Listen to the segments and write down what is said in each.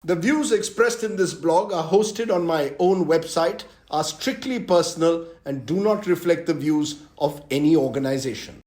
The views expressed in this blog are hosted on my own website, are strictly personal, and do not reflect the views of any organization.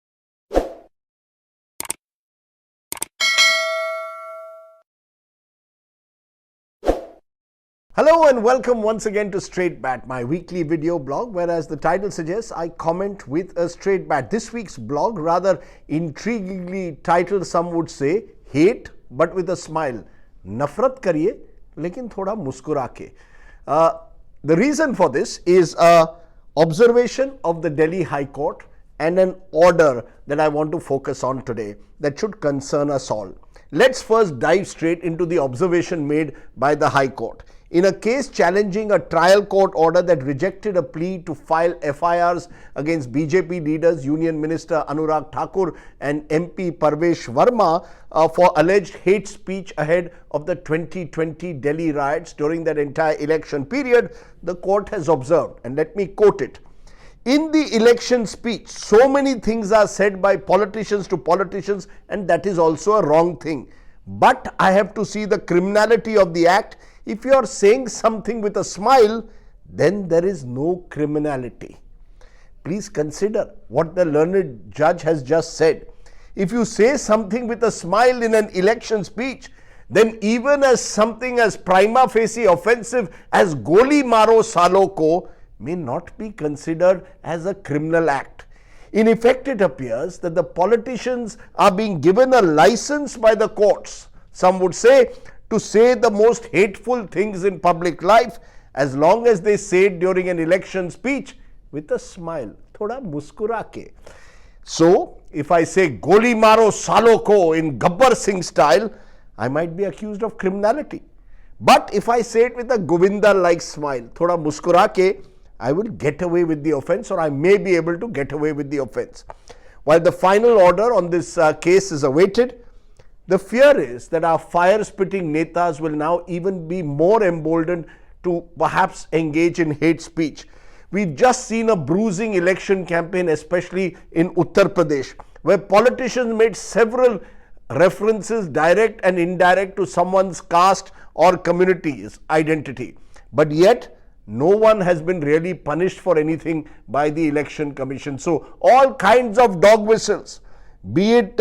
Hello and welcome once again to Straight Bat, my weekly video blog, where, as the title suggests, I comment with a straight bat. This week's blog, rather intriguingly titled, some would say, Hate but with a Smile. नफरत करिए लेकिन थोड़ा मुस्कुरा के. The reason for this is a observation of the Delhi High Court and an order that I want to focus on today that should concern us all. Let's first dive straight into the observation made by the High Court. In a case challenging a trial court order that rejected a plea to file FIRs against BJP leaders, Union Minister Anurag Thakur and MP Parvesh Verma for alleged hate speech ahead of the 2020 Delhi riots during that entire election period, the court has observed, and let me quote it. In the election speech, so many things are said by politicians to politicians, and that is also a wrong thing. But I have to see the criminality of the act. If you are saying something with a smile, then there is no criminality. Please consider what the learned judge has just said. If you say something with a smile in an election speech, then even as something as prima facie offensive as goli maro salo ko may not be considered as a criminal act. In effect, it appears that the politicians are being given a license by the courts, some would say, to say the most hateful things in public life, as long as they say it during an election speech with a smile. Thoda muskura ke. So, if I say goli maro salo ko in Gabbar Singh style, I might be accused of criminality. But if I say it with a Govinda-like smile, thoda muskura ke, I will get away with the offense, or I may be able to get away with the offense. While the final order on this case is awaited, the fear is that our fire-spitting netas will now even be more emboldened to perhaps engage in hate speech. We've just seen a bruising election campaign, especially in Uttar Pradesh, where politicians made several references, direct and indirect, to someone's caste or community's identity. But yet, no one has been really punished for anything by the Election Commission. So, all kinds of dog whistles, be it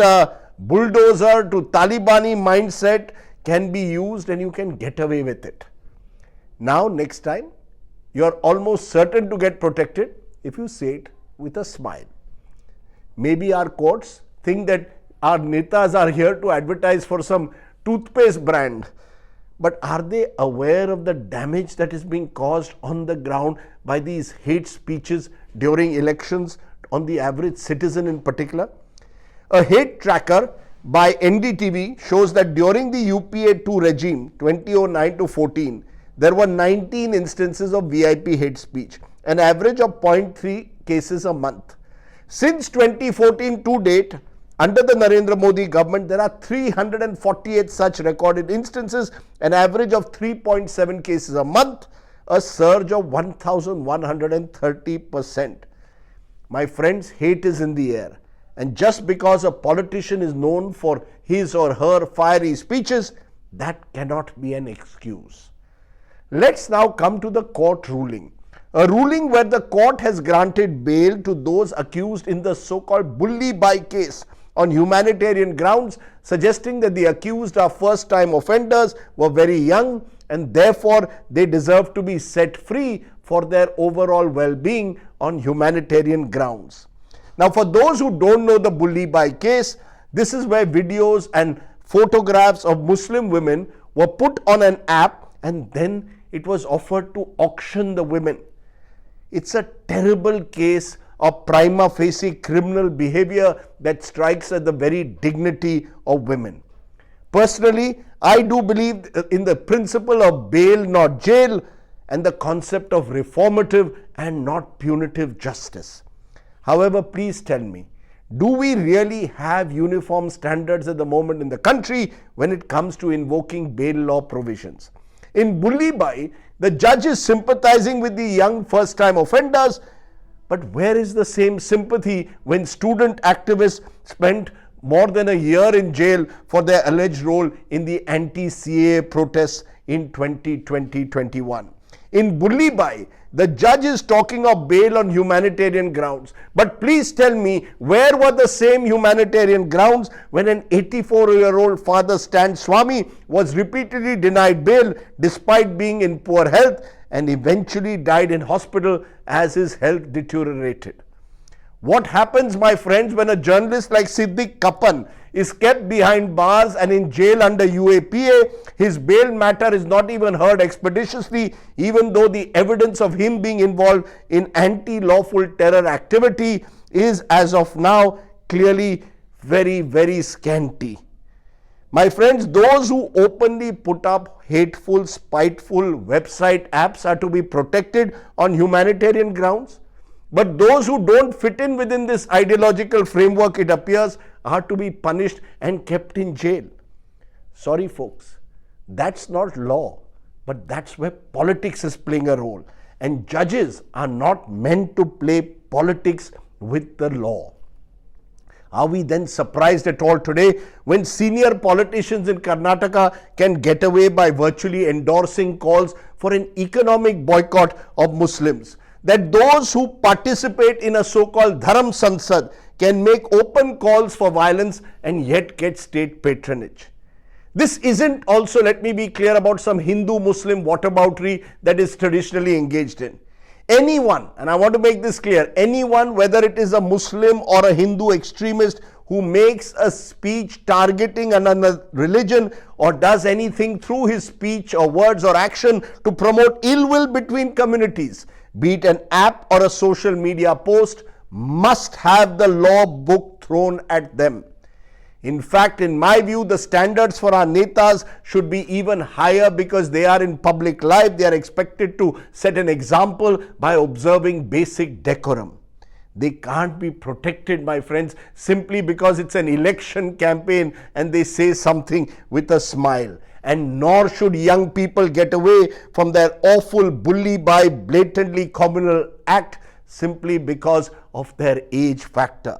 bulldozer to Talibani mindset, can be used and you can get away with it. Now, next time, you are almost certain to get protected if you say it with a smile. Maybe our courts think that our netas are here to advertise for some toothpaste brand. But are they aware of the damage that is being caused on the ground by these hate speeches during elections on the average citizen in particular? A hate tracker by NDTV shows that during the UPA-2 regime, 2009 to 14, there were 19 instances of VIP hate speech, an average of 0.3 cases a month. Since 2014 to date, under the Narendra Modi government, there are 348 such recorded instances, an average of 3.7 cases a month, a surge of 1,130%. My friends, hate is in the air. And just because a politician is known for his or her fiery speeches, that cannot be an excuse. Let's now come to the court ruling. A ruling where the court has granted bail to those accused in the so-called Bulli Bai case on humanitarian grounds, suggesting that the accused are first-time offenders, were very young, and therefore they deserve to be set free for their overall well-being on humanitarian grounds. Now, for those who don't know the Bulli Bai case, this is where videos and photographs of Muslim women were put on an app and then it was offered to auction the women. It's a terrible case of prima facie criminal behavior that strikes at the very dignity of women. Personally, I do believe in the principle of bail, not jail, and the concept of reformative and not punitive justice. However, please tell me, do we really have uniform standards at the moment in the country when it comes to invoking bail law provisions? In Bulli Bai, the judge is sympathizing with the young first-time offenders, but where is the same sympathy when student activists spent more than a year in jail for their alleged role in the anti-CAA protests in 2020-21. In Bullibai, the judge is talking of bail on humanitarian grounds. But please tell me, where were the same humanitarian grounds when an 84-year-old father Stan Swami was repeatedly denied bail despite being in poor health and eventually died in hospital as his health deteriorated? What happens, my friends, when a journalist like Siddiq Kapan is kept behind bars and in jail under UAPA? His bail matter is not even heard expeditiously, even though the evidence of him being involved in anti-lawful terror activity is, as of now, clearly very, very scanty. My friends, those who openly put up hateful, spiteful website apps are to be protected on humanitarian grounds. But those who don't fit in within this ideological framework, it appears, are to be punished and kept in jail. Sorry folks, that's not law, but that's where politics is playing a role. And judges are not meant to play politics with the law. Are we then surprised at all today when senior politicians in Karnataka can get away by virtually endorsing calls for an economic boycott of Muslims? That those who participate in a so-called Dharam Sansad can make open calls for violence and yet get state patronage. This isn't also, let me be clear, about some Hindu-Muslim whataboutery that is traditionally engaged in. Anyone, and I want to make this clear, anyone, whether it is a Muslim or a Hindu extremist who makes a speech targeting another religion or does anything through his speech or words or action to promote ill will between communities, be it an app or a social media post, must have the law book thrown at them. In fact, in my view, the standards for our netas should be even higher because they are in public life. They are expected to set an example by observing basic decorum. They can't be protected, my friends, simply because it's an election campaign and they say something with a smile. And nor should young people get away from their awful Bullibai blatantly communal act simply because of their age factor.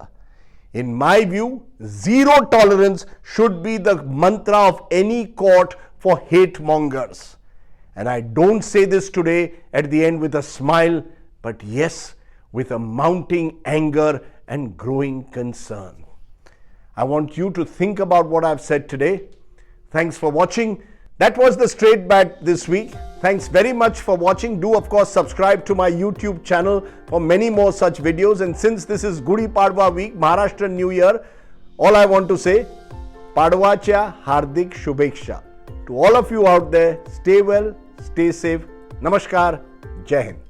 In my view, zero tolerance should be the mantra of any court for hate mongers. And I don't say this today at the end with a smile, but yes, with a mounting anger and growing concern. I want you to think about what I've said today. Thanks for watching. That was the Straight Bat this week. Thanks very much for watching. Do of course subscribe to my YouTube channel for many more such videos. And since this is Gudi Padwa week, Maharashtrian New Year, all I want to say, Padwacha Hardik Shubheksha. To all of you out there, stay well, stay safe. Namaskar. Jai Hind.